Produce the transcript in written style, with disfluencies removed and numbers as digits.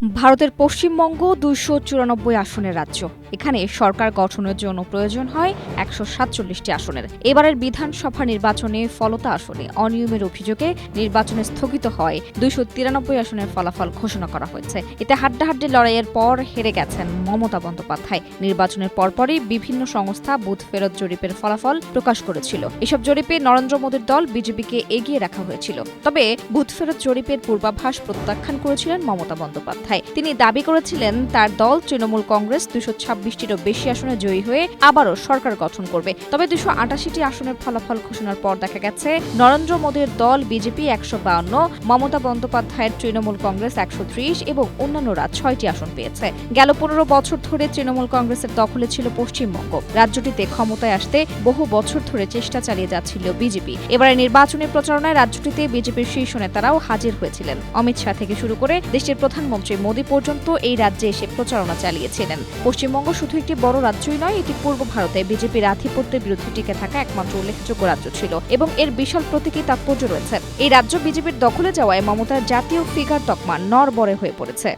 ভারতের পশ্চিমবঙ্গ ২৯৪ আসনের রাজ্য। এখানে সরকার গঠনের জন্য প্রয়োজন হয় ১৪৭টি আসনের। এবারের বিধানসভা নির্বাচনে ফলতা আসনে অনিয়মের অভিযোগে নির্বাচনে স্থগিত হয় ২৯৩ আসনের ফলাফল ঘোষণা করা হয়েছে। এতে হাড্ডাহাড্ডি লড়াইয়ের পর হেরে গেছেন মমতা বন্দ্যোপাধ্যায়। নির্বাচনের পরপরই বিভিন্ন সংস্থা বুথ ফেরত জরিপের ফলাফল প্রকাশ করেছিল। এসব জরিপে নরেন্দ্র মোদীর দল বিজেপিকে এগিয়ে রাখা হয়েছিল। তবে বুথ ফেরত জরিপের পূর্বাভাস প্রত্যাখ্যান করেছিলেন মমতা বন্দ্যোপাধ্যায়। তিনি দাবি করেছিলেন তার দল তৃণমূল কংগ্রেস ২২৬টিরও বেশি আসনে জয়ী হয়ে আবারও সরকার গঠন করবে। তবে ২২৮টি আসনের ফলাফল ঘোষণার পর দেখা গেছে নরেন্দ্র মোদীর দল বিজেপি ১৫২, মমতা বন্দ্যোপাধ্যায়ের তৃণমূল কংগ্রেস ১৩০ এবং অন্যান্যরা ৬টি আসন পেয়েছে। গেল ১৫ বছর ধরে তৃণমূল কংগ্রেসের দখলে ছিল পশ্চিমবঙ্গ। রাজ্যটিতে ক্ষমতায় আসতে বহু বছর ধরে চেষ্টা চালিয়ে যাচ্ছিল বিজেপি। এবারে নির্বাচনী প্রচারণায় রাজ্যটিতে বিজেপির শীর্ষ নেতারাও হাজির হয়েছিলেন। অমিত শাহ থেকে শুরু করে দেশের প্রধানমন্ত্রী মোদী পর্যন্ত এই রাজ্যে এসে প্রচারণা চালিয়েছিলেন। পশ্চিমবঙ্গ শুধু একটি বড় রাজ্যই নয়, এটি পূর্ব ভারতে বিজেপির আধিপত্যের বিরুদ্ধে টিকে থাকা একমাত্র উল্লেখযোগ্য রাজ্য ছিল এবং এর বিশাল প্রতীকী তাৎপর্য রয়েছে। এই রাজ্য বিজেপির দখলে যাওয়ায় মমতার জাতীয় ফিগার তকমা নড়বড়ে হয়ে পড়েছে।